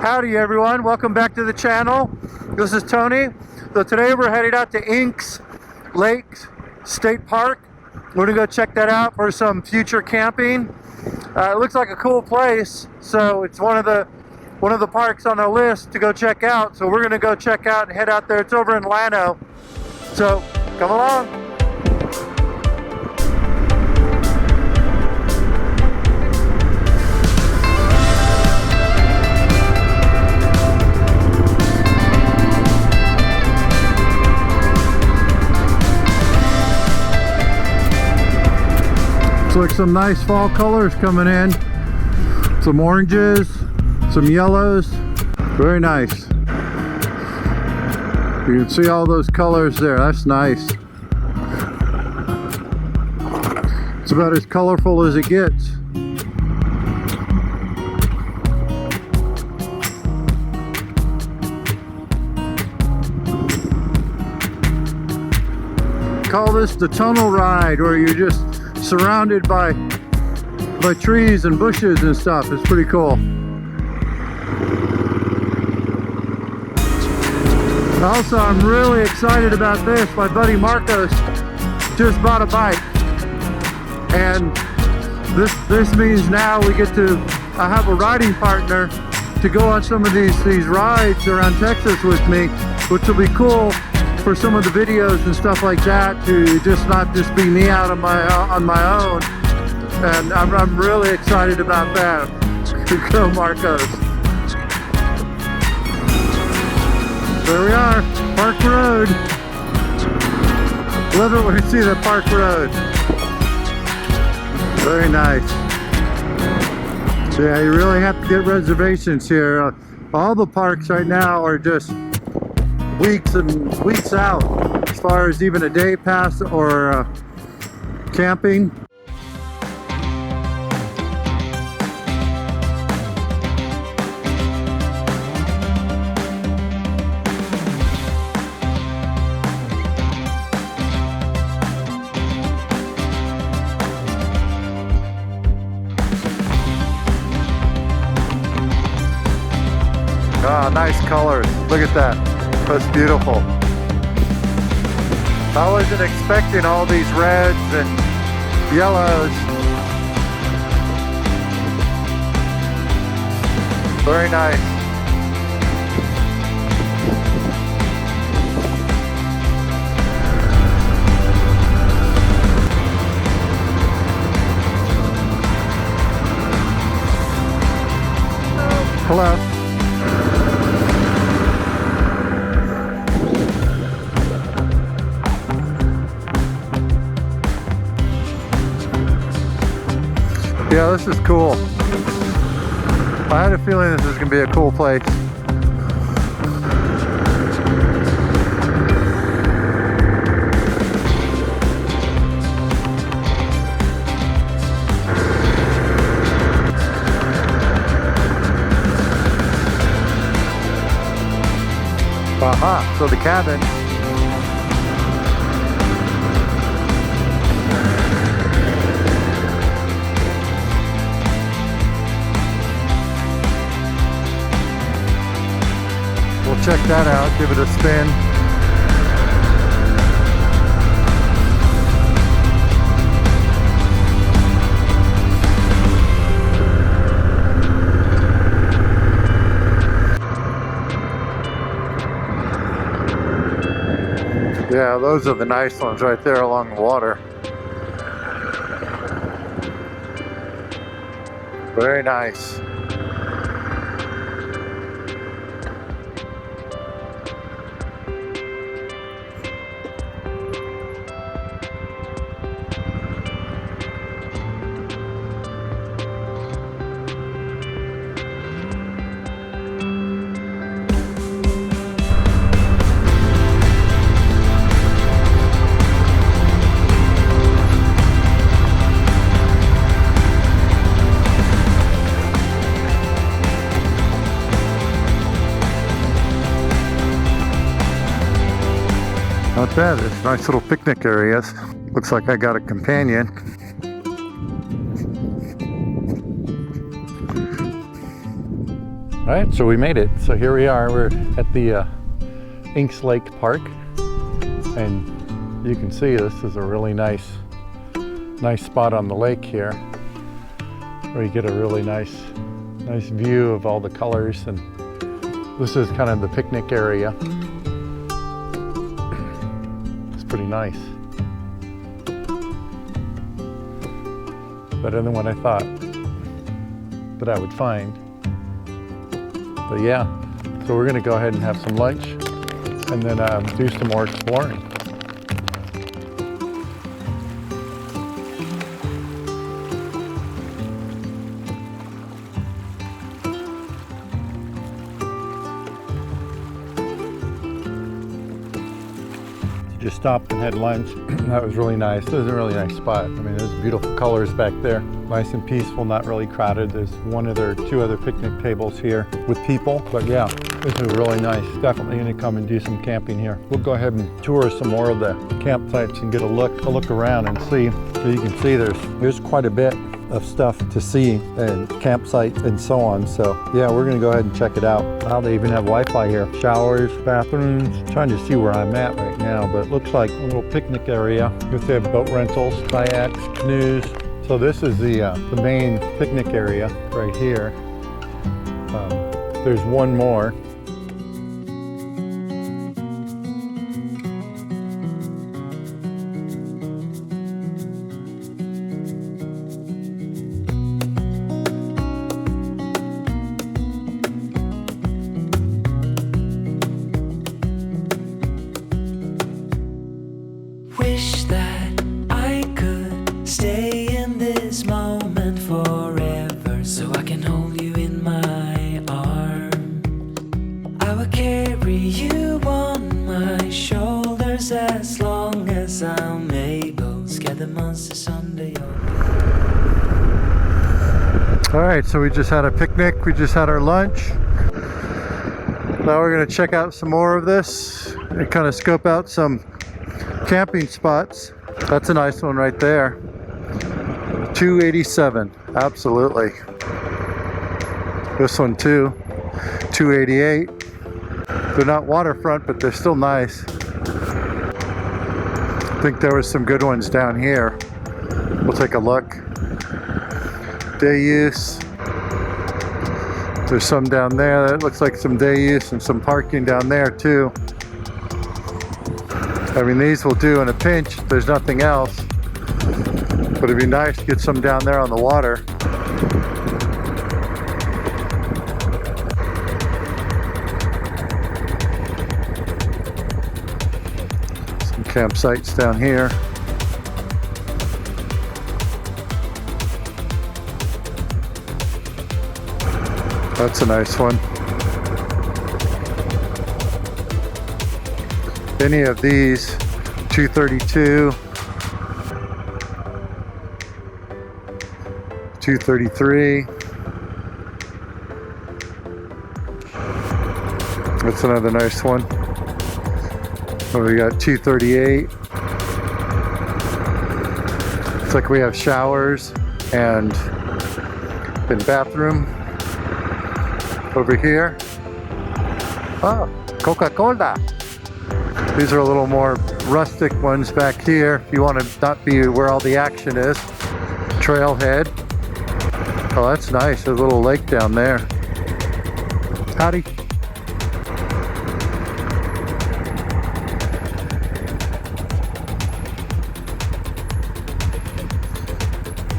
Howdy everyone, welcome back to the channel. This is Tony. So today we're headed out to Inks Lake State Park. We're gonna go check that out for some future camping. It looks like a cool place, so it's one of the parks on the list to go check out. So we're gonna go check out and head out there. It's over in Llano, so come along. Looks like some nice fall colors coming in. Some oranges, some yellows. Very nice. You can see all those colors there. That's nice. It's about as colorful as it gets. Call this the tunnel ride, where you're just surrounded by trees and bushes and stuff. It's pretty cool. Also, I'm really excited about this. My buddy Marcos just bought a bike, and this means now we get to have a riding partner to go on some of these rides around Texas with me, which will be cool for some of the videos and stuff like that, to not just be me out on my own. And I'm really excited about that. Go Marcos. There we are, Park Road. Love it when you see the Park Road. Very nice. So yeah, you really have to get reservations here. All the parks right now are just weeks and weeks out as far as even a day pass or camping. Ah, nice colors. Look at that. That's beautiful. I wasn't expecting all these reds and yellows. Very nice. Hello. Yeah, this is cool. I had a feeling this was going to be a cool place. Aha, so the cabin. Check that out, give it a spin. Yeah, those are the nice ones right there along the water. Very nice. Not bad. There's nice little picnic areas. Looks like I got a companion. All right, so we made it. So here we are. We're at the Inks Lake Park, and you can see this is a really nice spot on the lake here, where you get a really nice view of all the colors. And this is kind of the picnic area. It's pretty nice. Better than what I thought that I would find. But yeah, so we're gonna go ahead and have some lunch and then do some more exploring. Just stopped and had lunch. That was really nice. It was a really nice spot. I mean, there's beautiful colors back there. Nice and peaceful, not really crowded. There's two other picnic tables here with people. But yeah, this is really nice. Definitely gonna come and do some camping here. We'll go ahead and tour some more of the campsites and get a look around and see. So you can see there's quite a bit of stuff to see, and campsites and so on. So yeah, we're gonna go ahead and check it out. Wow, they even have Wi-Fi here. Showers, bathrooms. I'm trying to see where I'm at right now, but it looks like a little picnic area. They have boat rentals, kayaks, canoes. So this is the main picnic area right here. There's one more. Wish that I could stay in this moment forever, so I can hold you in my arms. I will carry you on my shoulders as long as I'm able. Scare the monsters under your... All right, so we just had a picnic. We just had our lunch. Now we're gonna check out some more of this and kind of scope out some camping spots. That's a nice one right there. 287, absolutely. This one too, 288. They're not waterfront, but they're still nice. I think there was some good ones down here. We'll take a look. Day use. There's some down there. That looks like some day use, and some parking down there too. I mean, these will do in a pinch if there's nothing else, but it'd be nice to get some down there on the water. Some campsites down here. That's a nice one. Any of these, 232, 233. That's another nice one. Oh, we got 238. Looks like we have showers and bathroom over here. Oh, Coca-Cola. These are a little more rustic ones back here if you want to not be where all the action is. Trailhead. Oh, that's nice. There's a little lake down there. Howdy.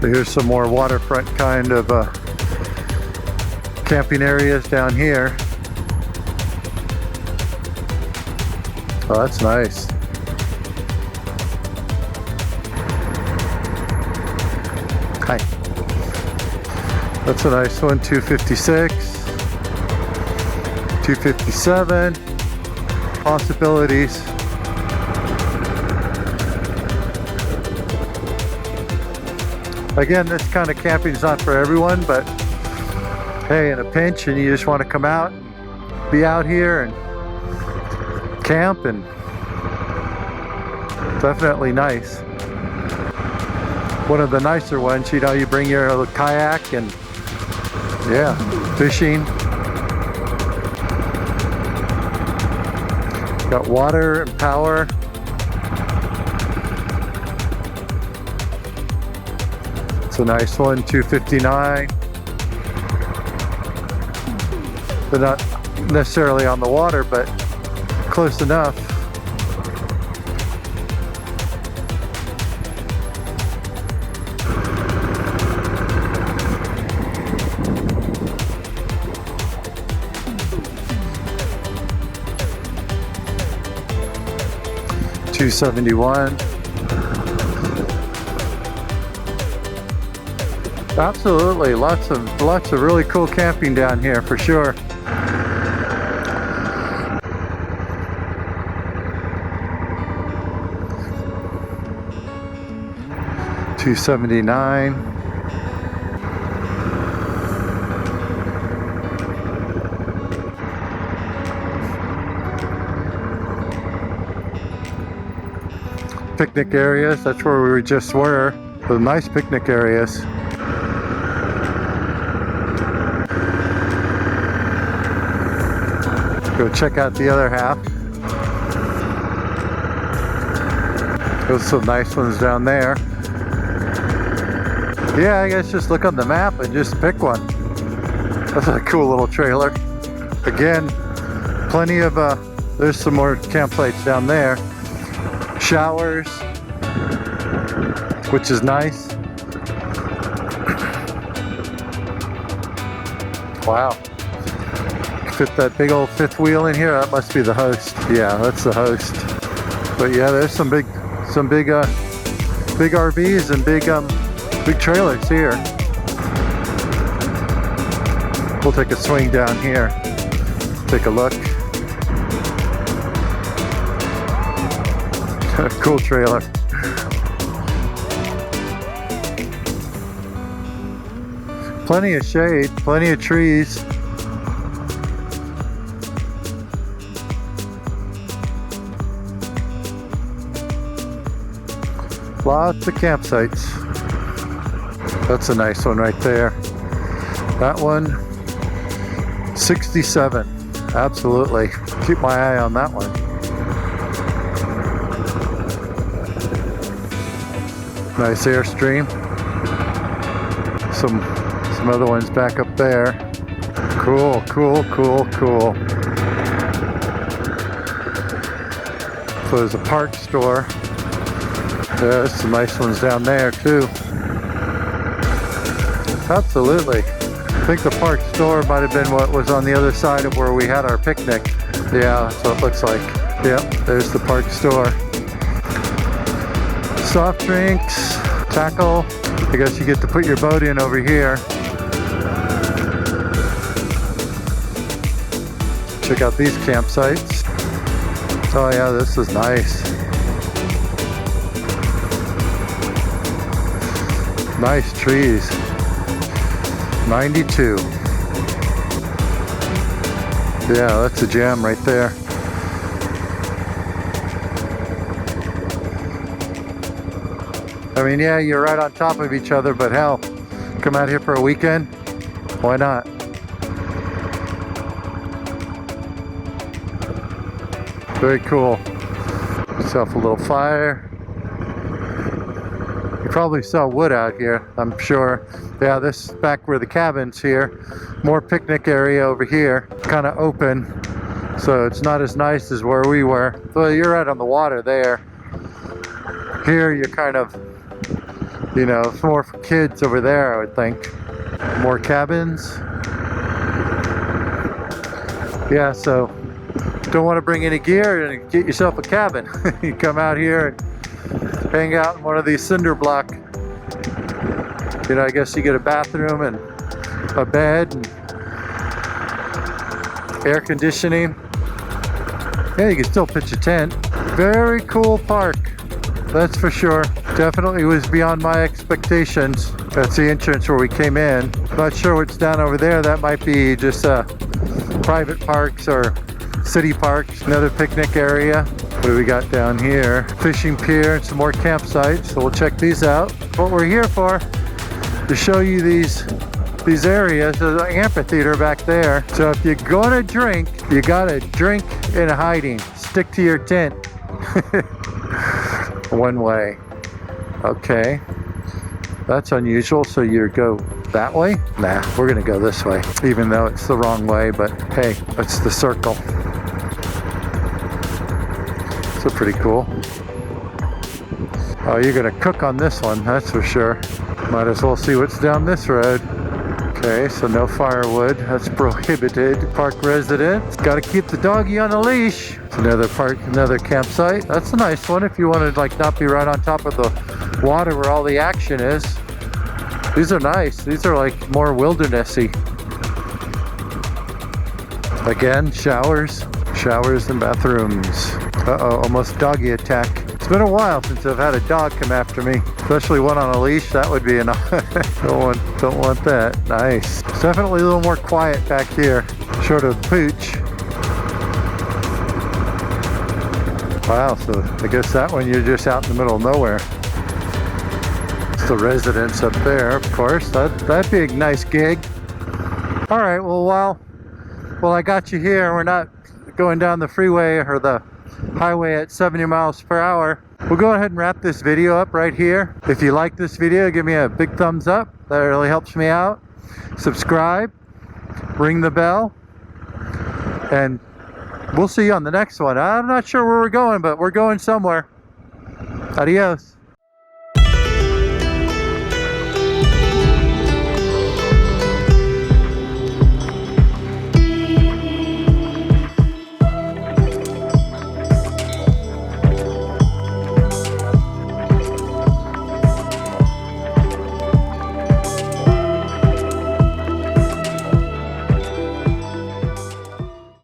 Here's some more waterfront kind of camping areas down here. Oh, that's nice. Hi. That's a nice one, 256, 257. Possibilities. Again, this kind of camping is not for everyone, but hey, in a pinch and you just want to come out, be out here and camp, and definitely nice. One of the nicer ones, you know, you bring your little kayak and yeah, fishing. Got water and power. It's a nice one, $259. They're not necessarily on the water, but close enough. $271. Absolutely, lots of really cool camping down here for sure. $279. Picnic areas, that's where we just were. The nice picnic areas. Go check out the other half. There's some nice ones down there. Yeah, I guess just look on the map and just pick one. That's a cool little trailer. Again, plenty of, there's some more campsites down there. Showers, which is nice. Wow. Fit that big old fifth wheel in here. That must be the host. Yeah, that's the host. But yeah, there's some big RVs and big trailers here. We'll take a swing down here. Take a look. Cool trailer. Plenty of shade, plenty of trees. Lots of campsites. That's a nice one right there. That one, 67. Absolutely. Keep my eye on that one. Nice Airstream. Some other ones back up there. Cool, cool, cool, cool. So there's a park store. There's some nice ones down there too. Absolutely. I think the park store might have been what was on the other side of where we had our picnic. Yeah, that's what it looks like. Yep, there's the park store. Soft drinks, tackle. I guess you get to put your boat in over here. Check out these campsites. Oh yeah, this is nice. Nice trees. 92. Yeah, that's a gem right there. I mean, yeah, you're right on top of each other, but hell, come out here for a weekend? Why not? Very cool. Yourself a little fire. You probably saw wood out here, I'm sure. Yeah, this is back where the cabin's here. More picnic area over here, kind of open. So it's not as nice as where we were. Well, you're right on the water there. Here you're kind of, you know, it's more for kids over there, I would think. More cabins. Yeah, so don't want to bring any gear and get yourself a cabin. You come out here and hang out in one of these cinder block. You know, I guess you get a bathroom and a bed and air conditioning. Yeah, you can still pitch a tent. Very cool park, that's for sure. Definitely was beyond my expectations. That's the entrance where we came in. Not sure what's down over there. That might be just private parks or city parks. Another picnic area. What do we got down here? Fishing pier and some more campsites. So we'll check these out. What we're here for, to show you these these areas. There's an amphitheater back there. So if you're gonna drink, you gotta drink in hiding. Stick to your tent. One way. Okay. That's unusual. So you go that way? Nah, we're gonna go this way. Even though it's the wrong way, but hey, it's the circle. So pretty cool. Oh, you're gonna cook on this one, that's for sure. Might as well see what's down this road. Okay, so no firewood, that's prohibited. Park residence. Gotta keep the doggy on a leash. It's another park, another campsite. That's a nice one if you want to like not be right on top of the water where all the action is. These are nice. These are like more wildernessy. Again, showers and bathrooms. Uh-oh, almost doggy attack. It's been a while since I've had a dog come after me, especially one on a leash. That would be enough. don't want that. Nice. It's definitely a little more quiet back here, short of pooch. Wow, so I guess that one you're just out in the middle of nowhere. It's the residence up there, of course. That'd be a nice gig. All right, well, while I got you here, we're not going down the freeway or the highway at 70 miles per hour. We'll go ahead and wrap this video up right here. If you like this video, give me a big thumbs up. That really helps me out. Subscribe, ring the bell, and we'll see you on the next one. I'm not sure where we're going, but we're going somewhere. Adios.